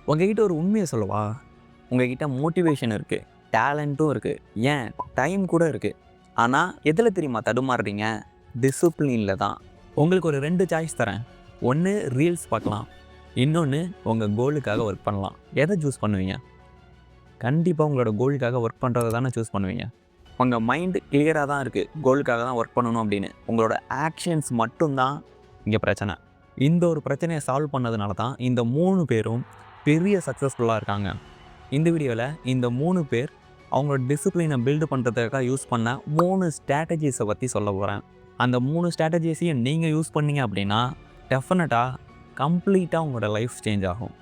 உங்ககிட்ட ஒரு உண்மையை சொல்லவா? உங்ககிட்ட மோட்டிவேஷன் இருக்குது, டேலண்ட்டும் இருக்குது, ஏன் டைம் கூட இருக்குது. ஆனால் எதில் தெரியுமா தடுமாறுறீங்க? டிசிப்ளினில் தான். உங்களுக்கு ஒரு 2 சாய்ஸ் தரேன். ஒன்று ரீல்ஸ் பார்க்கலாம், இன்னொன்று உங்கள் கோலுக்காக ஒர்க் பண்ணலாம். எதை சூஸ் பண்ணுவீங்க? கண்டிப்பாக உங்களோட கோலுக்காக ஒர்க் பண்ணுறத தானே சூஸ் பண்ணுவீங்க. உங்கள் மைண்டு கிளியராக தான் இருக்குது, கோலுக்காக தான் ஒர்க் பண்ணணும் அப்படின்னு. உங்களோட ஆக்ஷன்ஸ் மட்டும்தான் இங்கே பிரச்சனை. இந்த ஒரு பிரச்சனையை சால்வ் பண்ணதுனால தான் இந்த 3 பேரும் பெரிய சக்ஸஸ்ஃபுல்லாக இருக்காங்க. இந்த வீடியோவில் இந்த 3 பேர் அவங்களோட டிசிப்ளினை பில்டு பண்ணுறதுக்காக யூஸ் பண்ண 3 ஸ்ட்ராட்டஜிஸை பற்றி சொல்ல போகிறேன். அந்த 3 ஸ்ட்ராட்டஜிஸையும் நீங்கள் யூஸ் பண்ணீங்க அப்படின்னா டெஃபினட்டாக கம்ப்ளீட்டாக உங்களோட லைஃப் சேஞ்ச் ஆகும்.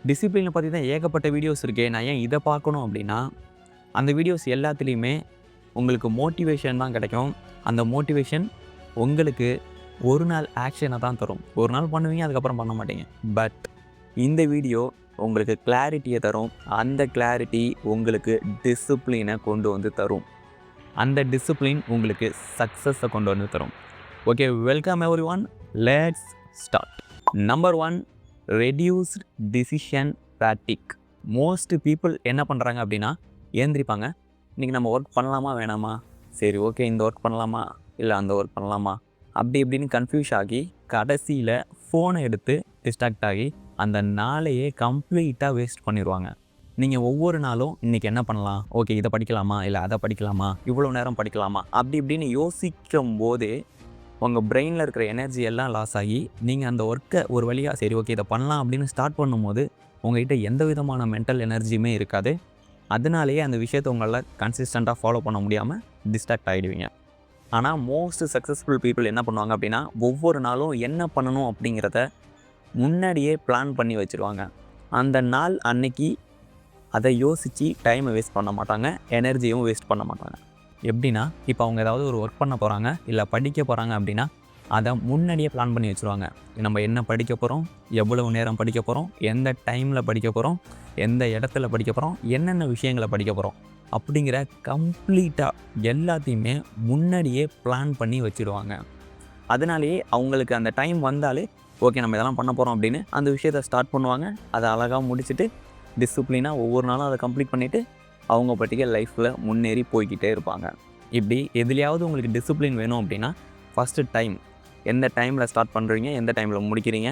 டிசிப்ளினை பற்றி தான் ஏகப்பட்ட வீடியோஸ் இருக்கே, நான் ஏன் இதை பார்க்கணும் அப்படின்னா, அந்த வீடியோஸ் எல்லாத்துலேயுமே உங்களுக்கு மோட்டிவேஷன் தான் கிடைக்கும். அந்த மோட்டிவேஷன் உங்களுக்கு ஒரு நாள் ஆக்ஷனை தான் தரும். ஒரு நாள் பண்ணுவீங்க, அதுக்கப்புறம் பண்ண மாட்டீங்க. பட் இந்த வீடியோ உங்களுக்கு கிளாரிட்டியை தரும். அந்த கிளாரிட்டி உங்களுக்கு டிசிப்ளினை கொண்டு வந்து தரும். அந்த டிசிப்ளின் உங்களுக்கு சக்ஸஸை கொண்டு வந்து தரும். Okay, welcome everyone, let's start. Number 1, reduced decision fatigue. Most people என்ன பண்ணுறாங்க அப்படின்னா, ஏந்திரிப்பாங்க, இன்றைக்கி நம்ம ஒர்க் பண்ணலாமா வேணாமா, சரி ஓகே இந்த ஒர்க் பண்ணலாமா இல்லை அந்த ஒர்க் பண்ணலாமா, அப்படி இப்படின்னு கன்ஃபியூஸ் ஆகி கடைசியில் ஃபோனை எடுத்து டிஸ்ட்ராக்ட் ஆகி அந்த நாளையே கம்ப்ளீட்டாக வேஸ்ட் பண்ணிடுவாங்க. நீங்கள் ஒவ்வொரு நாளும் இன்றைக்கி என்ன பண்ணலாம், ஓகே இதை படிக்கலாமா இல்லை அதை படிக்கலாமா, இவ்வளோ நேரம் படிக்கலாமா, அப்படி இப்படின்னு யோசிக்கும் போதே உங்கள் பிரெயினில் இருக்கிற எனர்ஜி எல்லாம் லாஸ் ஆகி நீங்கள் அந்த ஒர்க்கை ஒரு வழியாக சரி ஓகே இதை பண்ணலாம் அப்படின்னு ஸ்டார்ட் பண்ணும்போது உங்கள்கிட்ட எந்த விதமான மென்டல் எனர்ஜியுமே இருக்காது. அதனாலேயே அந்த விஷயத்தை உங்களால் கன்சிஸ்டண்ட்டாக ஃபாலோ பண்ண முடியாமல் டிஸ்ட்ராக்ட் ஆகிடுவீங்க. ஆனால் மோஸ்ட் சக்ஸஸ்ஃபுல் பீப்புள் என்ன பண்ணுவாங்க அப்படின்னா, ஒவ்வொரு நாளும் என்ன பண்ணணும் அப்படிங்கிறத முன்னாடியே பிளான் பண்ணி வச்சுருவாங்க. அந்த நாள் அன்னைக்கு அதை யோசித்து டைமை வேஸ்ட் பண்ண மாட்டாங்க, எனர்ஜியும் வேஸ்ட் பண்ண மாட்டாங்க. எப்படின்னா, இப்போ அவங்க ஏதாவது ஒரு ஒர்க் பண்ண போகிறாங்க இல்லை படிக்க போகிறாங்க அப்படின்னா அதை முன்னாடியே பிளான் பண்ணி வச்சுருவாங்க. நம்ம என்ன படிக்க போகிறோம், எவ்வளவு நேரம் படிக்க போகிறோம், எந்த டைமில் படிக்க போகிறோம், எந்த இடத்துல படிக்க போகிறோம், என்னென்ன விஷயங்களை படிக்க போகிறோம் அப்படிங்கிற கம்ப்ளீட்டாக எல்லாத்தையுமே முன்னாடியே பிளான் பண்ணி வச்சுடுவாங்க. அதனாலேயே அவங்களுக்கு அந்த டைம் வந்தாலே ஓகே நம்ம இதெல்லாம் பண்ண போகிறோம் அப்படின்னு அந்த விஷயத்தை ஸ்டார்ட் பண்ணுவாங்க. அதை அழகாக முடிச்சுட்டு டிசிப்ளினாக ஒவ்வொரு நாளும் அதை கம்ப்ளீட் பண்ணிவிட்டு அவங்க பட்டிக்க லைஃப்பில் முன்னேறி போய்கிட்டே இருப்பாங்க. இப்படி எதுலையாவது உங்களுக்கு டிசிப்ளின் வேணும் அப்படின்னா ஃபஸ்ட்டு டைம், எந்த டைமில் ஸ்டார்ட் பண்ணுறீங்க, எந்த டைமில் முடிக்கிறீங்க,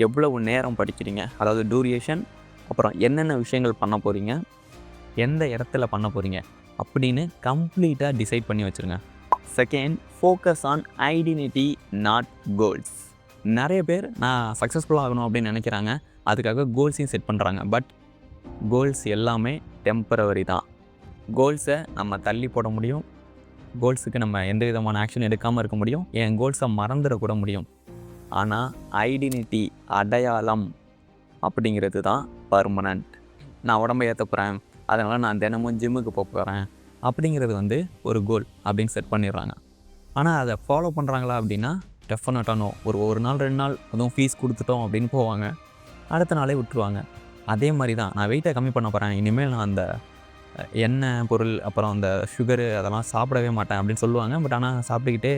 எவ்வளவு நேரம் படிக்கிறீங்க, அதாவது டூரியேஷன், அப்புறம் என்னென்ன விஷயங்கள் பண்ண போகிறீங்க, எந்த இடத்துல பண்ண போகிறீங்க அப்படின்னு கம்ப்ளீட்டாக டிசைட் பண்ணி வச்சுருங்க. Second, focus on identity not goals. நிறைய பேர் நான் சக்ஸஸ்ஃபுல்லாக ஆகணும் அப்படின்னு நினைக்கிறாங்க, அதுக்காக கோல்ஸையும் செட் பண்ணுறாங்க. பட் கோல்ஸ் எல்லாமே டெம்பரவரி தான். கோல்ஸை நம்ம தள்ளி போட முடியும், கோல்ஸுக்கு நம்ம எந்த விதமான ஆக்ஷன் எடுக்காமல் இருக்க முடியும், என் கோல்ஸை மறந்துடக்கூட முடியும். ஆனால் ஐடென்டிட்டி, அடையாளம் அப்படிங்கிறது தான் பர்மனண்ட். நான் உடம்பை ஏற்ற போகிறேன், அதனால் நான் தினமும் ஜிம்முக்கு போகிறேன் அப்படிங்கிறது ஒரு கோல் அப்படின்னு செட் பண்ணிடுறாங்க. ஆனால் அதை ஃபாலோ பண்ணுறாங்களா அப்படின்னா டெஃபினட்டாக நோ. ஒரு நாள் 2 நாள் அதுவும் ஃபீஸ் கொடுத்துட்டோம் அப்படின்னு போவாங்க, அடுத்த நாளே விட்டுருவாங்க. அதே மாதிரி தான் நான் வெயிட்டை கம்மி பண்ண போகிறேன், இனிமேல் நான் அந்த எண்ணெய் பொருள் அப்புறம் அந்த சுகரு அதெல்லாம் சாப்பிடவே மாட்டேன் அப்படின்னு சொல்லுவாங்க. பட் ஆனால் சாப்பிட்டுக்கிட்டே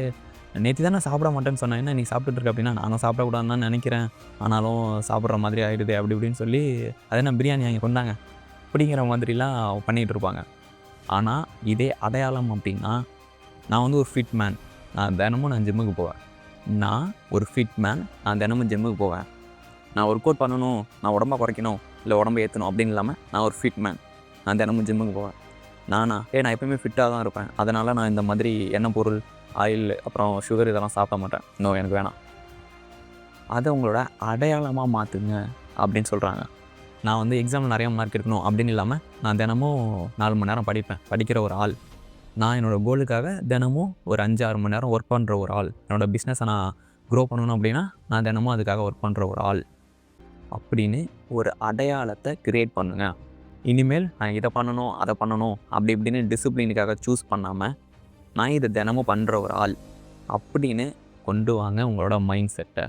நேற்று தான் நான் சாப்பிட மாட்டேன்னு சொன்னேன், என்ன நீ சாப்பிட்டுட்டு இருக்க அப்படின்னா நானும் சாப்பிடக்கூடாதுன்னு தான் நினைக்கிறேன், ஆனாலும் சாப்பிட்ற மாதிரி ஆகிடுது அப்படி இப்படின்னு சொல்லி அதே நான் பிரியாணி வாங்கி கொண்டாங்க அப்படிங்கிற மாதிரிலாம் பண்ணிகிட்டு இருப்பாங்க. ஆனால் இதே அடையாளம் அப்படின்னா நான் ஒரு ஃபிட் மேன், நான் தினமும் ஜிம்முக்கு போவேன், நான் ஒரு ஃபிட் மேன், நான் தினமும் ஜிம்முக்கு போவேன், நான் ஒர்க் அவுட் பண்ணணும், நான் உடம்பை குறைக்கணும் இல்லை உடம்பை ஏற்றணும் அப்படின்னு இல்லாமல் நான் ஒரு ஃபிட் மேன், நான் தினமும் ஜிம்முக்கு போவேன். நான் எப்போயுமே ஃபிட்டாக தான் இருப்பேன், அதனால் நான் இந்த மாதிரி எண்ணெய் பொருள், ஆயில் அப்புறம் சுகர் இதெல்லாம் சாப்பிட மாட்டேன், இன்னும் எனக்கு வேணாம். அதை உங்களோட அடையாளமாக மாற்றுங்க அப்படின்னு சொல்கிறாங்க. நான் எக்ஸாமில் நிறைய மார்க் எடுக்கணும் அப்படின்னு இல்லாமல் நான் தினமும் 4 மணி நேரம் படிக்கிற ஒரு ஆள், நான் என்னோடய கோலுக்காக தினமும் ஒரு 5-6 மணி நேரம் ஒர்க் பண்ணுற ஒரு ஆள், என்னோடய பிஸ்னஸை நான் க்ரோ பண்ணணும் அப்படின்னா நான் தினமும் அதுக்காக ஒர்க் பண்ணுற ஒரு ஆள் அப்படின்னு ஒரு அடையாளத்தை க்ரியேட் பண்ணுங்க. இனிமேல் நான் இதை பண்ணணும் அதை பண்ணணும் அப்படி இப்படின்னு டிசிப்ளினுக்காக சூஸ் பண்ணாமல் நான் இதை தினமும் பண்ணுற ஒரு ஆள் அப்படின்னு கொண்டு வாங்க உங்களோட மைண்ட் செட்டை.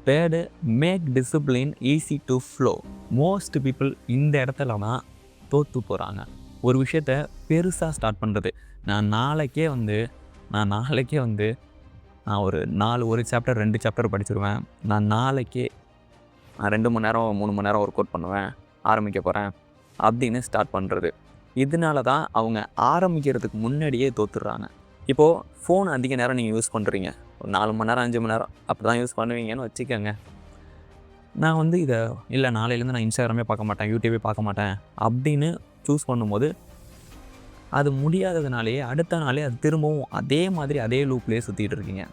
Third, make discipline easy to flow. Most people இந்த இடத்துல தான் தோற்று போகிறாங்க. ஒரு விஷயத்த பெருசாக ஸ்டார்ட் பண்ணுறது, நான் நாளைக்கே நான் ஒரு சாப்டர் 2 சாப்டர் படிச்சிருவேன், நான் நாளைக்கே நான் 2 மணி நேரம் 3 மணி நேரம் ஒர்க் அவுட் பண்ணுவேன், ஆரம்பிக்க போகிறேன் அப்படின்னு ஸ்டார்ட் பண்ணுறது. இதனால தான் அவங்க ஆரம்பிக்கிறதுக்கு முன்னாடியே தோத்துடுறாங்க. இப்போது ஃபோன் அதிக நேரம் நீங்கள் யூஸ் பண்ணுறீங்க, ஒரு 4 மணி நேரம் 5 மணி நேரம் அப்படி தான் யூஸ் பண்ணுவீங்கன்னு வச்சுக்கோங்க. நான் வந்து இதை இல்லை நாளையிலேருந்து நான் இன்ஸ்டாகிராமே பார்க்க மாட்டேன், யூடியூபே பார்க்க மாட்டேன் அப்படின்னு சூஸ் பண்ணும்போது அது முடியாததுனாலேயே அடுத்த நாளே அது திரும்பவும் அதே மாதிரி அதே லூப்லேயே சுற்றிட்டு இருக்கீங்க.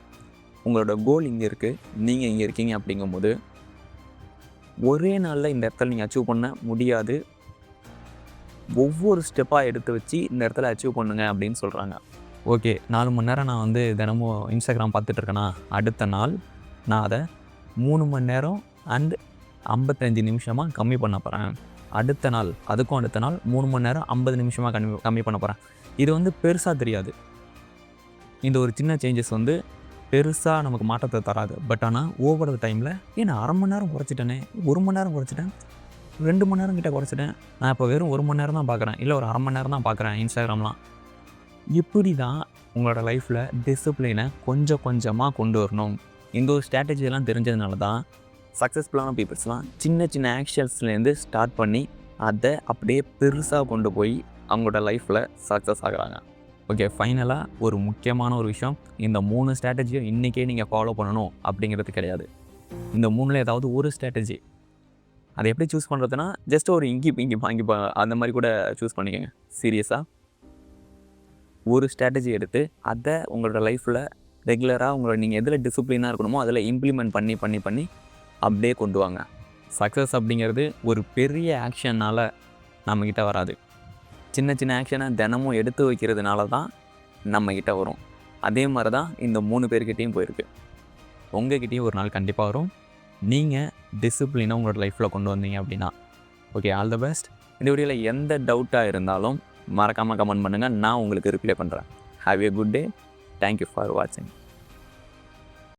உங்களோட கோல் இங்கே இருக்குது, நீங்கள் இங்கே இருக்கீங்க. அப்படிங்கும்போது ஒரே நாளில் இந்த இடத்துல நீங்கள் அச்சீவ் பண்ண முடியாது. ஒவ்வொரு ஸ்டெப்பாக எடுத்து வச்சு இந்த இடத்துல அச்சீவ் பண்ணுங்க அப்படின்னு சொல்கிறாங்க. ஓகே, 4 மணி நேரம் நான் வந்து தினமும் இன்ஸ்டாகிராம் பார்த்துட்ருக்கேன்னா அடுத்த நாள் நான் அதை 3 மணி நேரம் அண்ட் 55 நிமிஷமாக கம்மி பண்ண போகிறேன். அடுத்த நாள் அதுக்கும் அடுத்த நாள் 3 மணி நேரம் 50 நிமிஷமாக கம்மி பண்ண போகிறேன். இது வந்து பெருசாக தெரியாது. இந்த ஒரு சின்ன சேஞ்சஸ் வந்து பெருசாக நமக்கு மாற்றத்தை தராது. பட் ஆனால் ஓவர் டைமில் நான் 1/2 மணி நேரம் குறைச்சிட்டேனே, 1 மணி நேரம் குறைச்சிட்டேன், 2 மணி நேரம் கிட்ட குறைச்சிட்டேன், நான் இப்போ வெறும் 1 மணி நேரம் தான் பார்க்குறேன், இல்லை ஒரு 1/2 மணி நேரம் தான் பார்க்குறேன் இன்ஸ்டாகிராம்லாம். இப்படி தான் உங்களோட லைஃப்பில் டிசிப்ளினை கொஞ்சம் கொஞ்சமாக கொண்டு வரணும். இந்த ஒரு ஸ்ட்ராட்டஜியெல்லாம் தெரிஞ்சதுனால தான் சக்ஸஸ்ஃபுல்லான பீப்புள்ஸ்லாம் சின்ன சின்ன ஆக்ஷன்ஸ்லேருந்து ஸ்டார்ட் பண்ணி அதை அப்படியே பெருசாக கொண்டு போய் அவங்களோட லைஃப்பில் சக்ஸஸ் ஆகுறாங்க. ஓகே, ஃபைனலாக ஒரு முக்கியமான ஒரு விஷயம், இந்த 3 ஸ்ட்ராட்டஜியும் இன்றைக்கே நீங்கள் ஃபாலோ பண்ணணும் அப்படிங்கிறது கிடையாது. இந்த 3ல் ஏதாவது ஒரு ஸ்ட்ராட்டஜி அதை எப்படி சூஸ் பண்ணுறதுனா ஜஸ்ட் ஒரு இங்கி அந்த மாதிரி கூட சூஸ் பண்ணிக்கோங்க. சீரியஸாக ஒரு ஸ்ட்ராட்டஜி எடுத்து அதை உங்களோட லைஃப்பில் ரெகுலராக உங்களோட நீங்கள் எதில் டிசிப்ளினாக இருக்கணுமோ அதில் இம்ப்ளிமெண்ட் பண்ணி அப்படியே கொண்டு வாங்க. சக்ஸஸ் அப்படிங்கிறது ஒரு பெரிய ஆக்ஷனால் நம்மக்கிட்ட வராது. சின்ன சின்ன ஆக்ஷனை தினமும் எடுத்து வைக்கிறதுனால தான் நம்மக்கிட்ட வரும். அதே மாதிரி தான் இந்த 3 பேர்கிட்டையும் போயிருக்கு. உங்கள்கிட்டையும் ஒரு நாள் கண்டிப்பாக வரும், நீங்கள் டிசிப்ளினை உங்களோட லைஃப்பில் கொண்டு வந்தீங்க அப்படின்னா. Okay, all the best. இந்த வீடியோவில் எந்த டவுட்டாக இருந்தாலும் மறக்காமல் கமெண்ட் பண்ணுங்கள், நான் உங்களுக்கு ரிப்ளை பண்ணுறேன். Have a good day. Thank you for வாட்சிங்.